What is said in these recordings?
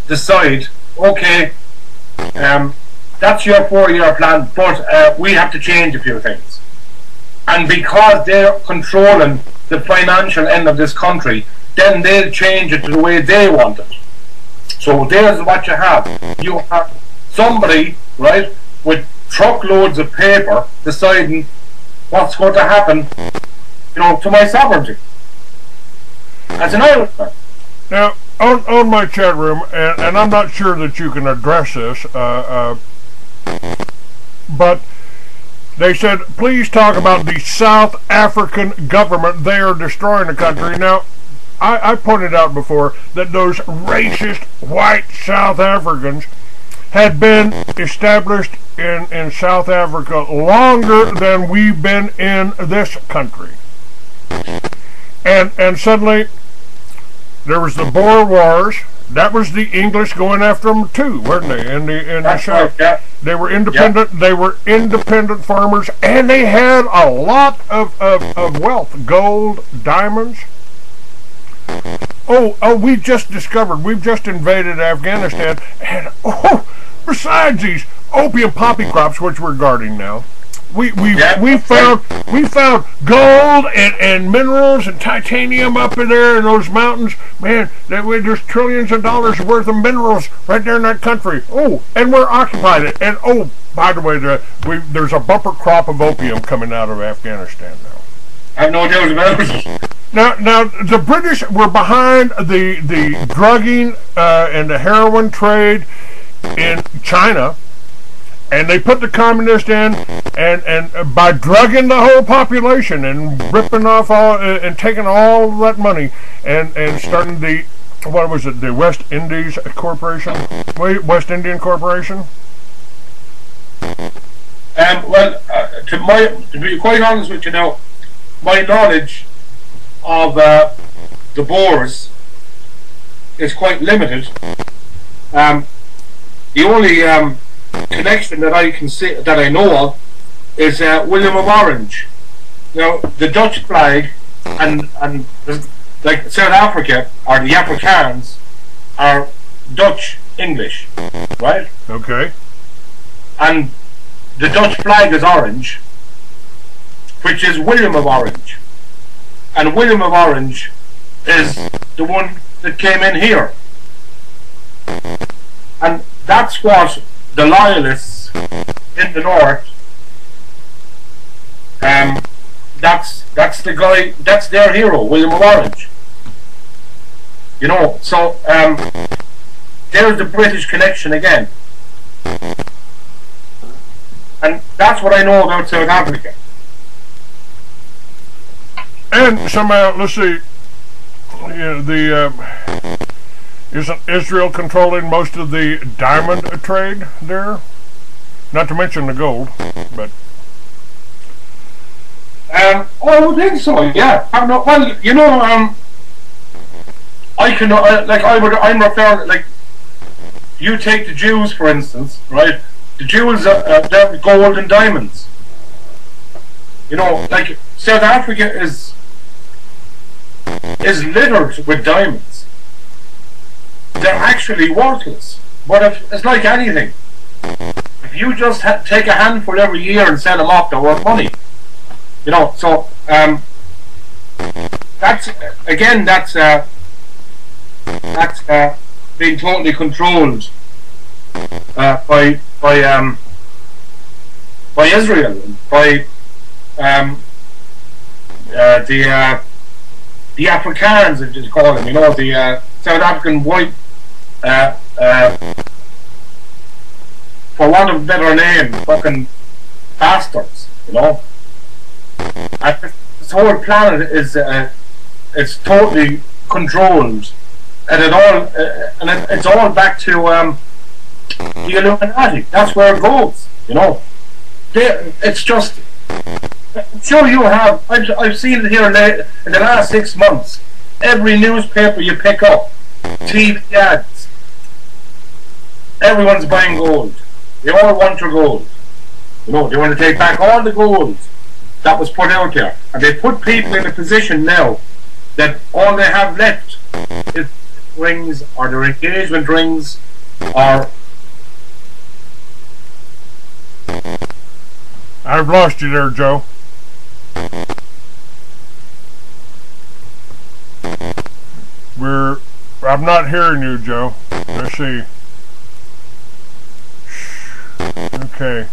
decide, okay, that's your 4-year plan, but we have to change a few things. And because they're controlling the financial end of this country, then they'll change it to the way they want it. So there's what you have. You have somebody, right, with truckloads of paper deciding what's going to happen, you know, to my sovereignty as an Irishman. Now, on my chat room, and I'm not sure that you can address this, but they said, please talk about the South African government. They are destroying the country. Now, I pointed out before that those racist white South Africans had been established in South Africa longer than we've been in this country. And suddenly there was the Boer Wars. That was the English going after them too, weren't they? In the South, yeah. They were independent. Yeah. They were independent farmers, and they had a lot of wealth, gold, diamonds. Oh, we've just invaded Afghanistan, and besides these opium poppy crops, which we're guarding now, we found gold and minerals and titanium up in there in those mountains. Man, there's trillions of dollars worth of minerals right there in that country. Oh, and we're occupied it. And oh, by the way, there's a bumper crop of opium coming out of Afghanistan now. I have no doubt about it. Now the British were behind the drugging and the heroin trade in China, and they put the communists in, and by drugging the whole population and ripping off all and taking all that money and starting the, what was it, the West Indian Corporation? Well, to be quite honest with you now, my knowledge of the Boers is quite limited. The only connection that I can see, that I know of, is William of Orange. Now, the Dutch flag and like South Africa, or the Afrikaans, are Dutch English, right? Okay. And the Dutch flag is orange, which is William of Orange. And William of Orange is the one that came in here. And that's what the loyalists in the north, that's the guy, that's their hero, William of Orange. You know, so there's the British connection again. And that's what I know about South Africa. And somehow, let's see, you know, isn't Israel controlling most of the diamond trade there? Not to mention the gold, but... I would think so, yeah. Well, you know, I'm referring, like, you take the Jews, for instance, right? The Jews, they're gold and diamonds. You know, like, South Africa is littered with diamonds. They're actually worthless. But it's like anything. If you just take a handful every year and sell them off, they're worth money. You know, so that's being totally controlled by Israel, by the Afrikaans, as you call them. You know, the South African white, for want of a better name, fucking bastards. You know. This whole planet is it's totally controlled, and it's all back to the Illuminati. That's where it goes, you know. It's just, I'm sure you have. I've seen it here in the last 6 months. Every newspaper you pick up, TV ads, everyone's buying gold. They all want your gold. You know, they want to take back all the gold that was put out there, and they put people in a position now that all they have left is rings or their engagement rings or... I've lost you there, Joe. I'm not hearing you, Joe. Let's see. Okay.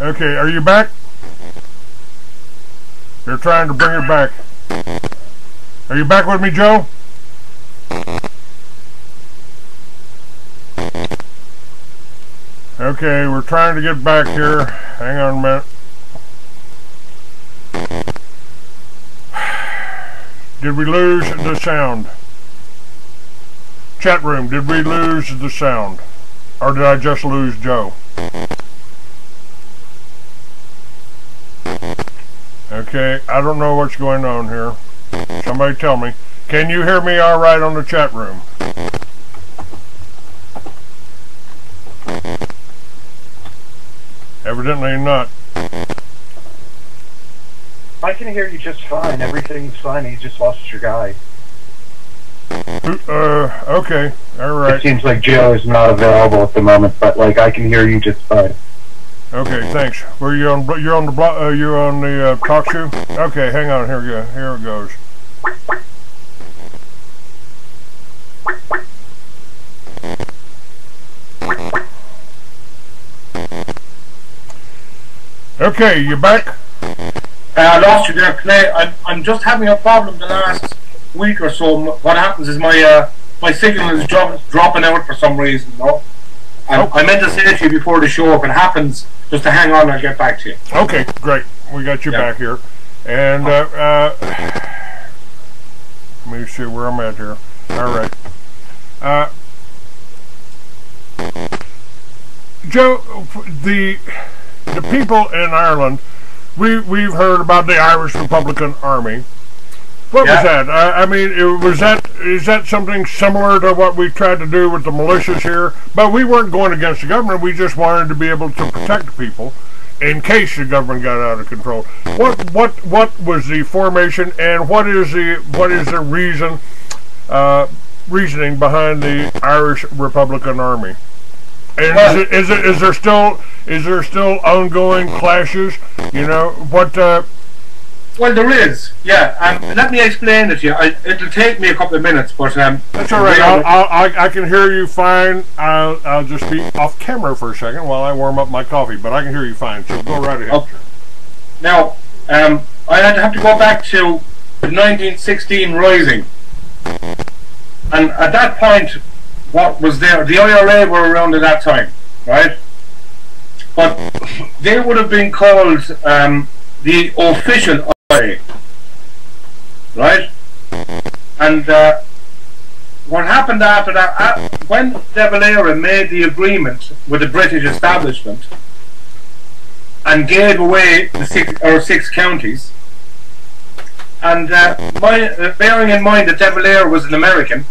Okay, are you back? They're trying to bring her back. Are you back with me, Joe? Okay, we're trying to get back here. Hang on a minute. Did we lose the sound? Chat room, did we lose the sound? Or did I just lose Joe? Okay, I don't know what's going on here. Somebody tell me. Can you hear me all right on the chat room? Evidently not. I can hear you just fine. Everything's fine. You just lost your guy. Okay. All right. It seems like Joe is not available at the moment, but like I can hear you just fine. Okay, thanks. Were you on? You're on the you're on the talk show. Okay, hang on. Here we go. Here it goes. Okay, you back? I lost you there, Clay. I'm just having a problem the last week or so. What happens is my signal is dropping out for some reason. No, I meant to say it to you before the show. If it happens, just to hang on, I'll get back to you. Okay, great. We got you back here, and let me see where I'm at here. All right, Joe, the people in Ireland. We've heard about the Irish Republican Army. What was that? I mean, is that something similar to what we tried to do with the militias here? But we weren't going against the government. We just wanted to be able to protect people in case the government got out of control. What was the formation, and what is the reasoning behind the Irish Republican Army? And is there still ongoing clashes? You know what? Well, there is. Yeah. Let me explain it to you. It'll take me a couple of minutes, but that's all right. I can hear you fine. I'll just be off camera for a second while I warm up my coffee, but I can hear you fine. So go right ahead. Okay. Now, I have to go back to the 1916 Rising, and at that point, what was there? The IRA were around at that time, right? But they would have been called the official IRA, right? And what happened after that, when De Valera made the agreement with the British establishment and gave away the six counties, and bearing in mind that De Valera was an American,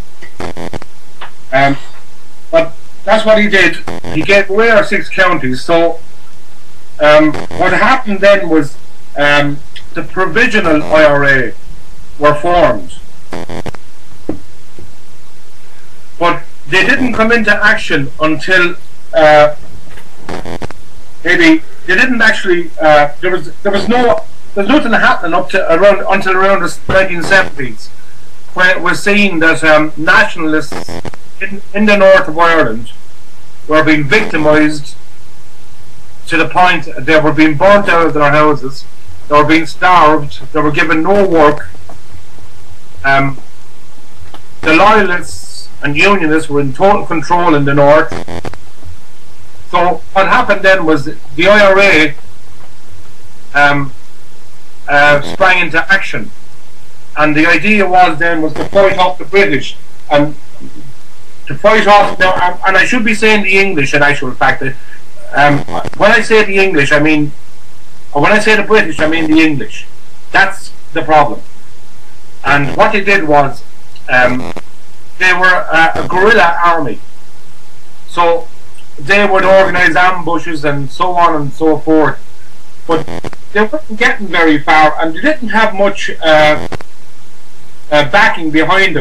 but that's what he did. He gave away our 6 counties. So what happened then was the provisional IRA were formed, but they didn't come into action until maybe they didn't actually. There's nothing happening until around the 1970s, when it was seen that nationalists in the north of Ireland were being victimised to the point they were being burnt out of their houses, they were being starved, they were given no work. The loyalists and unionists were in total control in the north. So what happened then was the IRA sprang into action, and the idea was to fight off the British and to fight off now. And I should be saying the English in actual fact. When I say the English, I mean, or when I say the British, I mean the English. That's the problem. And what they did was they were a guerrilla army. So they would organise ambushes and so on and so forth. but they weren't getting very far, and they didn't have much backing behind them.